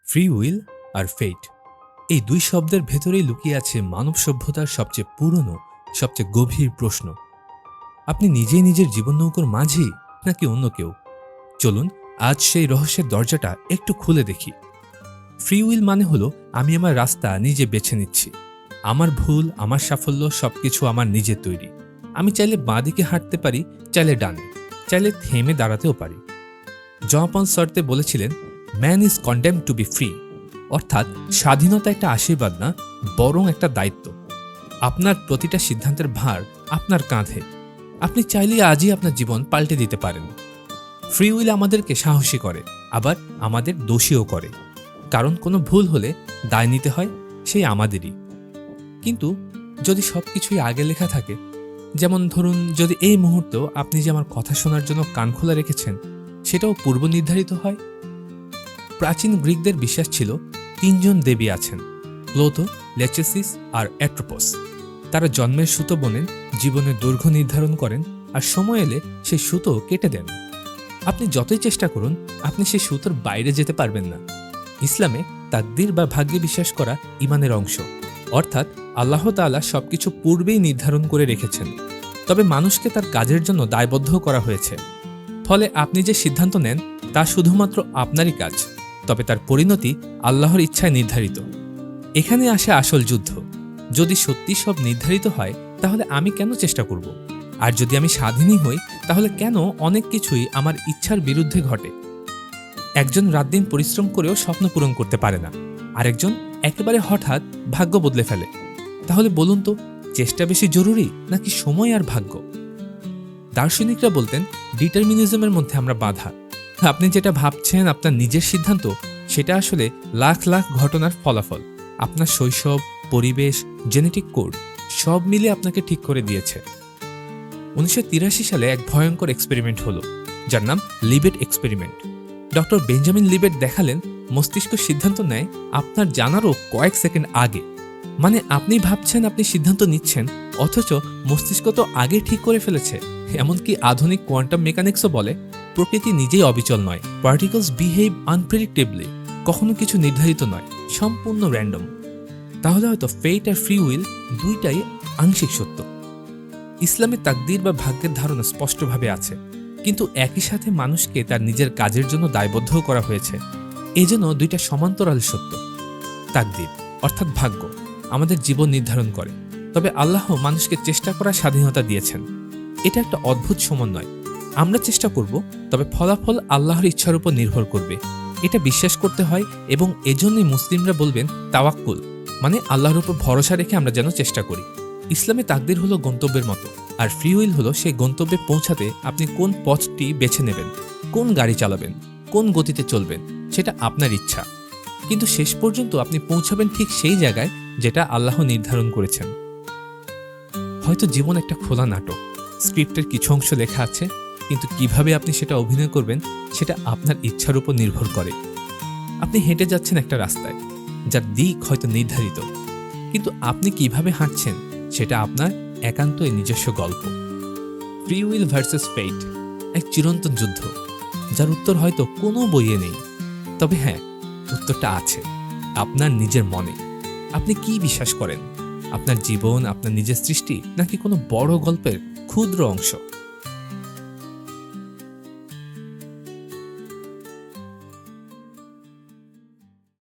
Free will আর ফেট, এই দুই শব্দের ভেতরেই লুকিয়ে আছে মানব সভ্যতার সবচেয়ে পুরনো, সবচেয়ে গভীর প্রশ্ন। আপনি নিজেই নিজের জীবন নৌকোর মাঝি, নাকি অন্য কেউ? চলুন আজ সেই রহস্যের দরজাটা একটু খুলে দেখি। ফ্রি উইল মানে হলো আমি আমার রাস্তা নিজে বেছে নিচ্ছি। আমার ভুল, আমার সাফল্য সবকিছু আমার নিজের তৈরি। আমি চাইলে বাঁ দিকে হাঁটতে পারি, চাইলে ডানে, চাইলে থেমে দাঁড়াতেও পারি। জন পল সার্ত্রে বলেছিলেন, man is condemned two be free, অর্থাৎ স্বাধীনতা একটা আশীর্বাদ না, বরং একটা দায়িত্ব। আপনার প্রতিটা সিদ্ধান্তের ভার আপনার কাঁধে। আপনি চাইলে আজই আপনার জীবন পাল্টে দিতে পারেন। ফ্রি উইল আমাদেরকে সাহসী করে, আবার আমাদের দোষীও করে, কারণ কোনো ভুল হলে দায় নিতে হয় সেই আমাদেরই। কিন্তু যদি সবকিছুই আগে লেখা থাকে, যেমন ধরুন যদি এই মুহূর্তেও আপনি যে আমার কথা শোনার জন্য কান খোলা রেখেছেন সেটাও পূর্ব নির্ধারিত হয়। প্রাচীন গ্রিকদের বিশ্বাস ছিল তিনজন দেবী আছেন, প্লোতো, লেচেসিস আর অ্যাট্রোপস। তারা জন্মের সুতো বোনেন, জীবনের দৈর্ঘ্য নির্ধারণ করেন, আর সময় এলে সেই সুতো কেটে দেন। আপনি যতই চেষ্টা করুন, আপনি সেই সুতোর বাইরে যেতে পারবেন না। ইসলামে তাকদীর বা ভাগ্যে বিশ্বাস করা ইমানের অংশ, অর্থাৎ আল্লাহ তাআলা সবকিছু পূর্বেই নির্ধারণ করে রেখেছেন, তবে মানুষকে তার কাজের জন্য দায়বদ্ধ করা হয়েছে। ফলে আপনি যে সিদ্ধান্ত নেন তা শুধুমাত্র আপনারই কাজ, তবে তার পরিণতি আল্লাহর ইচ্ছায় নির্ধারিত। এখানে আসে আসল যুদ্ধ। যদি সত্যি সব নির্ধারিত হয়, তাহলে আমি কেন চেষ্টা করব? আর যদি আমি স্বাধীনই হই, তাহলে কেন অনেক কিছুই আমার ইচ্ছার বিরুদ্ধে ঘটে? একজন রাত দিন পরিশ্রম করেও স্বপ্ন পূরণ করতে পারে না, আরেকজন একেবারে হঠাৎ ভাগ্য বদলে ফেলে। তাহলে বলুন তো, চেষ্টা বেশি জরুরি নাকি সময় আর ভাগ্য? দার্শনিকরা বলতেন, ডিটারমিনিজমের মধ্যে আমরা বাঁধা। আপনি যেটা ভাবছেন আপনার নিজের সিদ্ধান্ত, সেটা আসলে লাখ লাখ ঘটনার ফলাফল। আপনার শৈশব, পরিবেশ, জেনেটিক কোড সব মিলে আপনাকে ঠিক করে দিয়েছে। 1983 সালে এক ভয়ঙ্কর এক্সপেরিমেন্ট হলো, যার নাম লিবেট এক্সপেরিমেন্ট। ডক্টর বেঞ্জামিন লিবেট দেখালেন, মস্তিষ্ক সিদ্ধান্ত নেয় আপনার জানারও কয়েক সেকেন্ড আগে। মানে আপনি ভাবছেন আপনি সিদ্ধান্ত নিচ্ছেন, অথচ মস্তিষ্ক তো আগে ঠিক করে ফেলেছে। এমনকি আধুনিক কোয়ান্টাম মেকানিক্সও বলে, প্রকৃতি নিজেই অবিচল নয়। পার্টিকলস বিহেভ আনপ্রেডিক্টেবলি, কখনো কিছু নির্ধারিত নয়, সম্পূর্ণ র্যান্ডম। তাহলে হয়তো ফেট আর ফ্রি উইল দুইটাই আংশিক সত্য। ইসলামে তাকদীর বা ভাগ্যের ধারণা স্পষ্টভাবে আছে, কিন্তু একই সাথে মানুষকে তার নিজের কাজের জন্য দায়বদ্ধও করা হয়েছে। এজন্য দুইটা সমান্তরাল সত্য। তাকদীর অর্থাৎ ভাগ্য আমাদের জীবন নির্ধারণ করে, তবে আল্লাহ মানুষকে চেষ্টা করার স্বাধীনতা দিয়েছেন। এটা একটা অদ্ভুত সমন্বয়। আমরা চেষ্টা করব, তবে ফলাফল আল্লাহর ইচ্ছার উপর নির্ভর করবে। এটা বিশ্বাস করতে হয়, এবং এজন্যই মুসলিমরা বলবেন তাওয়াক্কুল, মানে আল্লাহর উপর ভরসা রেখে আমরা যেন চেষ্টা করি। ইসলামে তাকদীর হলো গন্তব্যের মতো, আর ফ্রি উইল হলো সেই গন্তব্যে পৌঁছাতে আপনি কোন পথটি বেছে নেবেন, কোন গাড়ি চালাবেন, কোন গতিতে চলবেন, সেটা আপনার ইচ্ছা। কিন্তু শেষ পর্যন্ত আপনি পৌঁছাবেন ঠিক সেই জায়গায় যেটা আল্লাহ নির্ধারণ করেছেন। হয়তো জীবন একটা খোলা নাটক, স্ক্রিপ্টের কিছু অংশ লেখা আছে, কিন্তু কিভাবে আপনি সেটা অভিনয় করবেন সেটা আপনার ইচ্ছার উপর নির্ভর করে। আপনি হেঁটে যাচ্ছেন একটা রাস্তায়, যার দিক হয়তো নির্ধারিত, কিন্তু আপনি কিভাবে হাঁটছেন সেটা আপনার একান্তই নিজস্ব গল্প। ফ্রি উইল ভার্সেস ফেট, এক চিরন্তন যুদ্ধ, যার উত্তর হয়তো কোনো বইয়ে নেই। তবে হ্যাঁ, উত্তরটা আছে আপনার নিজের মনে। আপনি কি বিশ্বাস করেন? আপনার জীবন আপনার নিজের সৃষ্টি, নাকি কোনো বড় গল্পের ক্ষুদ্র অংশ?